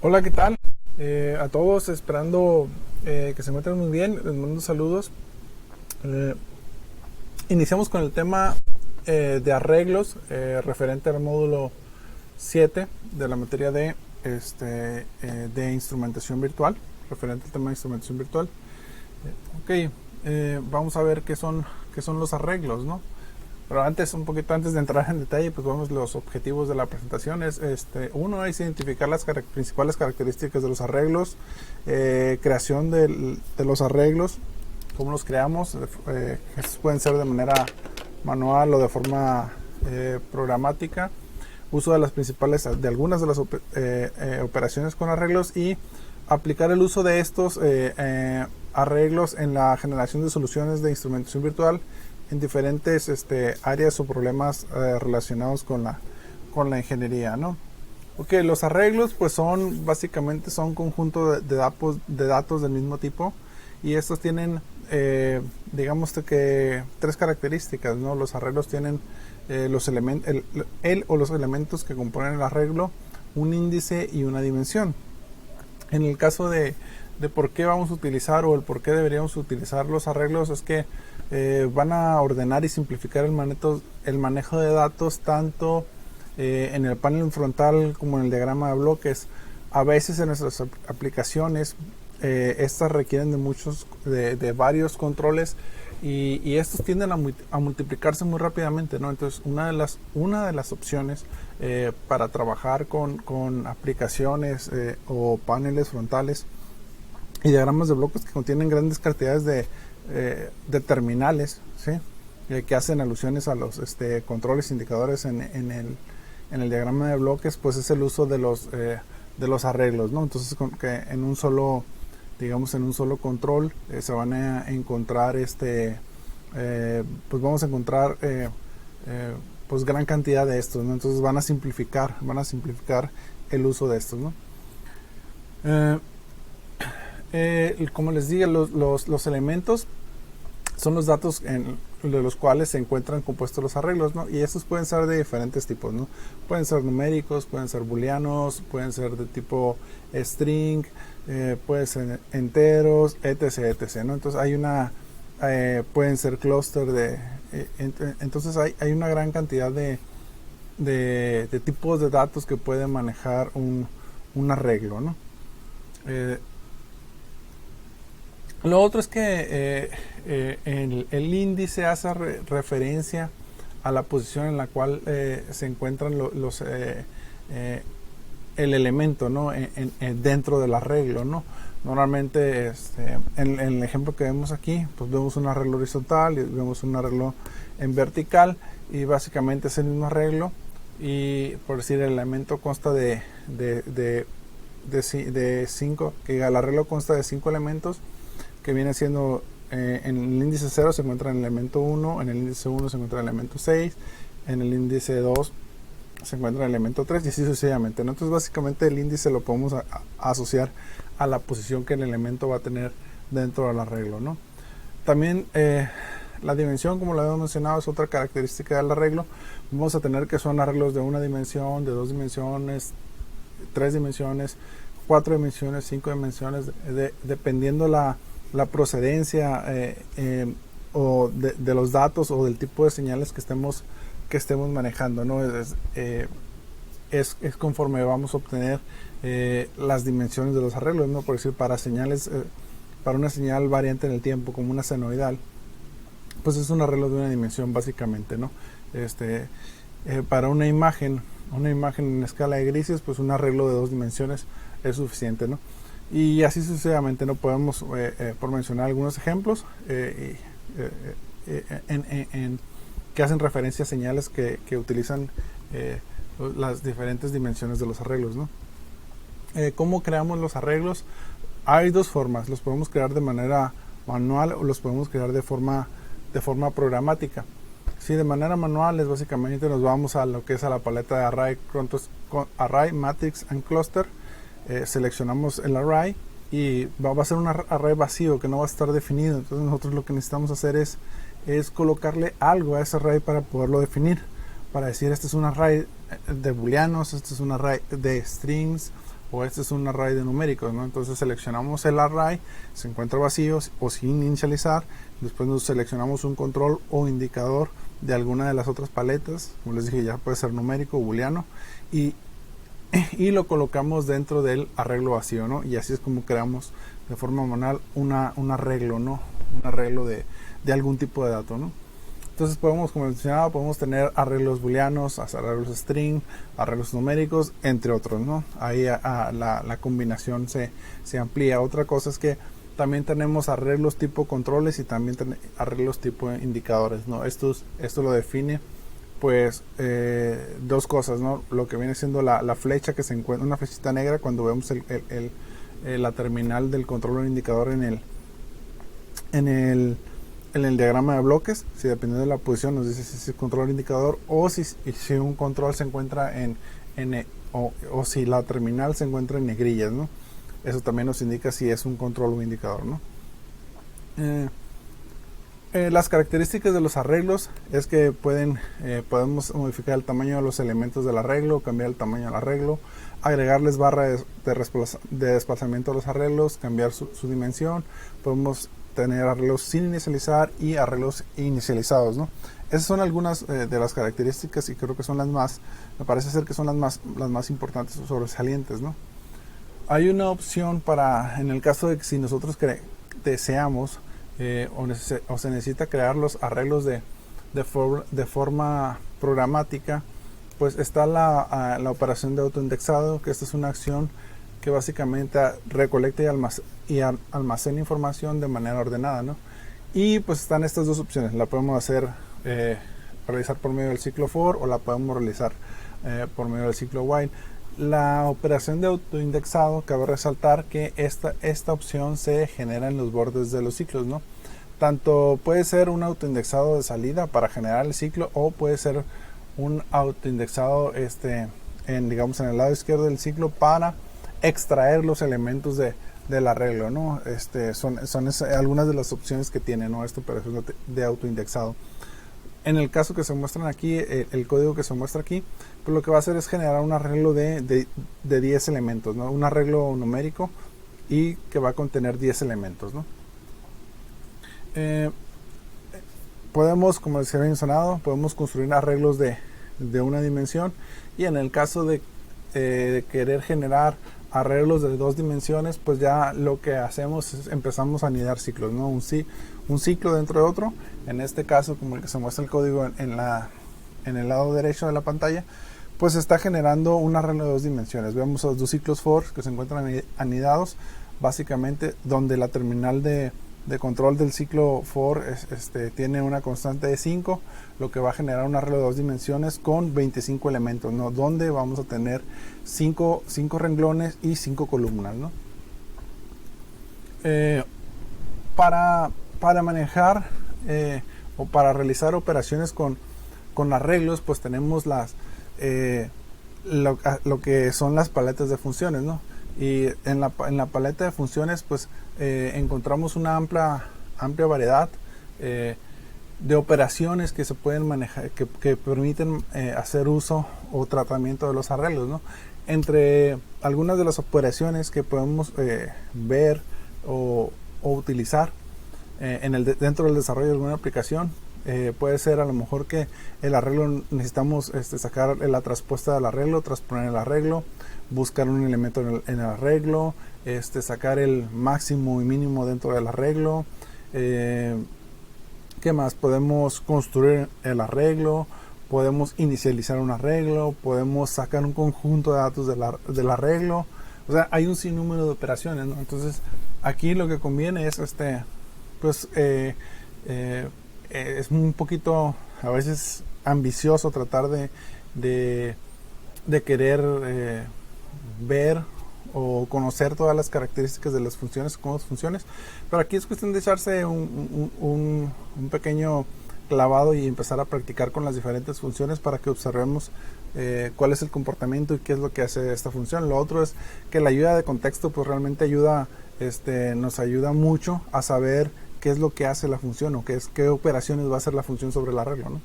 Hola, ¿qué tal? A todos, esperando que se encuentren muy bien. Les mando saludos. Eh, Iniciamos con el tema de arreglos referente al módulo 7 de la materia de instrumentación virtual, referente al tema de instrumentación virtual. Vamos a ver qué son los arreglos, ¿no? Pero antes, un poquito antes de entrar en detalle, pues vamos los objetivos de la presentación. Uno es identificar las principales características de los arreglos, creación de los arreglos, cómo los creamos. Estos pueden ser de manera manual o de forma programática. Uso de de algunas de las operaciones con arreglos y aplicar el uso de estos arreglos en la generación de soluciones de instrumentación virtual en diferentes áreas o problemas relacionados con la ingeniería, ¿no? Los arreglos pues básicamente son conjunto de datos del mismo tipo, y estos tienen digamos que tres características, ¿no? Los arreglos tienen los elementos que componen el arreglo, un índice y una dimensión. En el caso de por qué vamos a utilizar o el por qué deberíamos utilizar los arreglos, es que van a ordenar y simplificar el manejo de datos tanto en el panel frontal como en el diagrama de bloques. A veces en nuestras aplicaciones estas requieren de varios controles, y estos tienden a multiplicarse muy rápidamente, ¿no? Entonces una de las opciones para trabajar con aplicaciones o paneles frontales y diagramas de bloques que contienen grandes cantidades de terminales, ¿sí? Que hacen alusiones a los controles indicadores en el diagrama de bloques, pues es el uso de los arreglos, ¿no? Entonces que en un solo control se van a encontrar pues vamos a encontrar pues gran cantidad de estos, ¿no? Entonces van a simplificar el uso de estos, ¿no? Como les dije, los elementos son los datos de los cuales se encuentran compuestos los arreglos, ¿no? Y estos pueden ser de diferentes tipos, ¿no? Pueden ser numéricos, pueden ser booleanos, pueden ser de tipo string, pueden ser enteros, etc, ¿no? Entonces pueden ser clúster entonces hay una gran cantidad de tipos de datos que puede manejar un arreglo, ¿no? Lo otro es que el índice hace referencia a la posición en la cual se encuentran el elemento, ¿no? Dentro del arreglo, ¿no? Normalmente en el ejemplo que vemos aquí, pues vemos un arreglo horizontal y vemos un arreglo en vertical, y básicamente es el mismo arreglo, y por decir el elemento consta de 5, que el arreglo consta de 5 elementos, que viene siendo en el índice 0 se encuentra el elemento 1, en el índice 1 se encuentra el elemento 6, en el índice 2 se encuentra el elemento 3, y así sucesivamente, ¿no? Entonces básicamente el índice lo podemos asociar a la posición que el elemento va a tener dentro del arreglo, ¿no? También la dimensión, como lo habíamos mencionado, es otra característica del arreglo. Vamos a tener que son arreglos de una dimensión, de 2 dimensiones, 3 dimensiones, 4 dimensiones, 5 dimensiones, dependiendo la procedencia o de los datos o del tipo de señales que estemos manejando, ¿no? Es conforme vamos a obtener las dimensiones de los arreglos, ¿no? Por decir, para una señal variante en el tiempo, como una senoidal, pues es un arreglo de una dimensión básicamente, ¿no? Para una imagen en escala de grises, pues un arreglo de 2 dimensiones es suficiente, ¿no? Y así sucesivamente, ¿no? Podemos, por mencionar algunos ejemplos que hacen referencia a señales que utilizan las diferentes dimensiones de los arreglos, ¿no? ¿Cómo creamos los arreglos? Hay dos formas: los podemos crear de manera manual o los podemos crear de forma programática. Si de manera manual, es básicamente nos vamos a lo que es a la paleta de Array, Matrix and Cluster. Seleccionamos el array y va a ser un array vacío que no va a estar definido. Entonces nosotros lo que necesitamos hacer es colocarle algo a ese array para poderlo definir, para decir este es un array de booleanos, este es un array de strings, o este es un array de numéricos, ¿no? Entonces seleccionamos el array, se encuentra vacío o sin inicializar, después nos seleccionamos un control o indicador de alguna de las otras paletas, como les dije, ya puede ser numérico o booleano, y lo colocamos dentro del arreglo vacío, ¿no? Y así es como creamos de forma manual un arreglo, ¿no? Un arreglo de algún tipo de dato, ¿no? Entonces podemos, como mencionaba, podemos tener arreglos booleanos, arreglos string, arreglos numéricos, entre otros, ¿no? Ahí la combinación se amplía. Otra cosa es que también tenemos arreglos tipo controles y también arreglos tipo indicadores, ¿no? Esto lo define, pues, dos cosas, ¿no? Lo que viene siendo la flecha que se encuentra, una flechita negra cuando vemos la terminal del control o indicador en el diagrama de bloques, si dependiendo de la posición nos dice si es control indicador o si un control se encuentra o si la terminal se encuentra en negrillas, ¿no? Eso también nos indica si es un control o indicador, ¿no? Las características de los arreglos es que podemos modificar el tamaño de los elementos del arreglo, cambiar el tamaño del arreglo, agregarles barra de desplazamiento a los arreglos, cambiar su dimensión. Podemos tener arreglos sin inicializar y arreglos inicializados, ¿no? Esas son algunas de las características y creo que son me parece ser que son las más importantes o sobresalientes, ¿no? Hay una opción en el caso de que si nosotros deseamos o se necesita crear los arreglos de forma programática, pues está la operación de autoindexado, que esta es una acción que básicamente recolecta y almacena información de manera ordenada, ¿no? Y pues están estas dos opciones, la podemos realizar por medio del ciclo for o la podemos realizar por medio del ciclo while. La operación de autoindexado, cabe resaltar que esta opción se genera en los bordes de los ciclos, ¿no? Tanto puede ser un autoindexado de salida para generar el ciclo o puede ser un autoindexado digamos en el lado izquierdo del ciclo para extraer los elementos del arreglo, ¿no? Son algunas de las opciones que tiene, ¿no?, esta operación de autoindexado. En el caso que se muestran aquí, el código que se muestra aquí, pues lo que va a hacer es generar un arreglo de 10 elementos, ¿no? Un arreglo numérico y que va a contener 10 elementos, ¿no? Podemos, como les había mencionado, podemos construir arreglos de una dimensión, y en el caso de querer generar arreglos de 2 dimensiones, pues ya lo que hacemos es empezamos a anidar ciclos, ¿no? Un ciclo dentro de otro. En este caso, como el que se muestra el código en el lado derecho de la pantalla, pues está generando un arreglo de 2 dimensiones. Vemos los 2 ciclos for que se encuentran anidados, básicamente donde la terminal de control del ciclo for tiene una constante de 5, lo que va a generar un arreglo de 2 dimensiones con 25 elementos, ¿no? Donde vamos a tener 5 renglones y 5 columnas, ¿no? Para manejar o para realizar operaciones con arreglos, pues tenemos lo que son las paletas de funciones, ¿no? Y en la paleta de funciones, pues encontramos una amplia variedad de operaciones que se pueden manejar, que permiten hacer uso o tratamiento de los arreglos, ¿no? Entre algunas de las operaciones que podemos ver o utilizar dentro del desarrollo de alguna aplicación, puede ser a lo mejor que el arreglo necesitamos sacar la traspuesta del arreglo, transponer el arreglo, buscar un elemento en el arreglo, sacar el máximo y mínimo dentro del arreglo. ¿Qué más? Podemos construir el arreglo, podemos inicializar un arreglo, podemos sacar un conjunto de datos del arreglo. O sea, hay un sinnúmero de operaciones, ¿no? Entonces, aquí lo que conviene es pues es un poquito a veces ambicioso tratar de querer ver o conocer todas las características de las funciones, cómo funciones, pero aquí es cuestión de echarse un pequeño clavado y empezar a practicar con las diferentes funciones para que observemos cuál es el comportamiento y qué es lo que hace esta función. Lo otro es que la ayuda de contexto pues realmente nos ayuda mucho a saber qué es lo que hace la función o qué operaciones va a hacer la función sobre el arreglo, ¿no?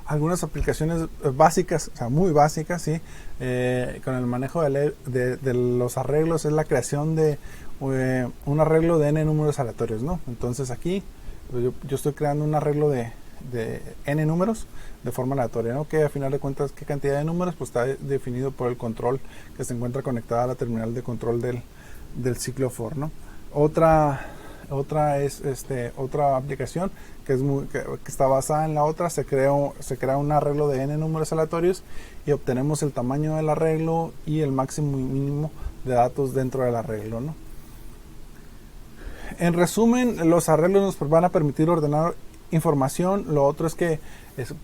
algunas aplicaciones básicas, o sea, muy básicas, ¿sí? Con el manejo de los arreglos es la creación de un arreglo de n números aleatorios, ¿no? Entonces aquí pues yo estoy creando un arreglo de n números de forma aleatoria, ¿no? Que a final de cuentas, qué cantidad de números pues está definido por el control que se encuentra conectada a la terminal de control del ciclo for, ¿no? Otra es otra aplicación que está basada en la otra. Se crea un arreglo de n números aleatorios y obtenemos el tamaño del arreglo y el máximo y mínimo de datos dentro del arreglo, ¿no? En resumen, los arreglos nos van a permitir ordenar información. Lo otro es que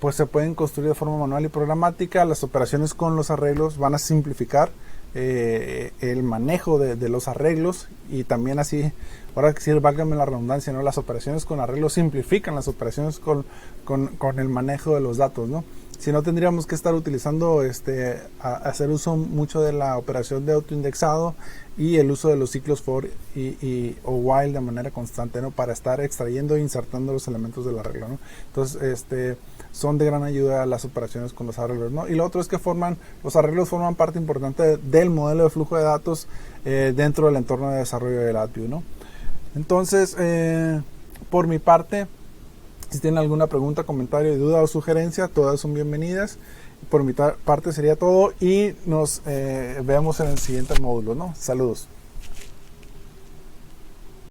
pues se pueden construir de forma manual y programática. Las operaciones con los arreglos van a simplificar el manejo de los arreglos, y también así, ahora que sí, válgame la redundancia, ¿no? Las operaciones con arreglos simplifican las operaciones con el manejo de los datos, ¿no? Si no, tendríamos que estar utilizando hacer uso mucho de la operación de autoindexado y el uso de los ciclos for o while de manera constante, ¿no? Para estar extrayendo e insertando los elementos del arreglo, ¿no? Entonces, son de gran ayuda las operaciones con los arreglos, ¿no? Y lo otro es que los arreglos forman parte importante del modelo de flujo de datos dentro del entorno de desarrollo de LabVIEW, ¿no? Entonces, por mi parte, si tienen alguna pregunta, comentario, duda o sugerencia, todas son bienvenidas. Por mi parte sería todo, y nos vemos en el siguiente módulo, ¿no? Saludos.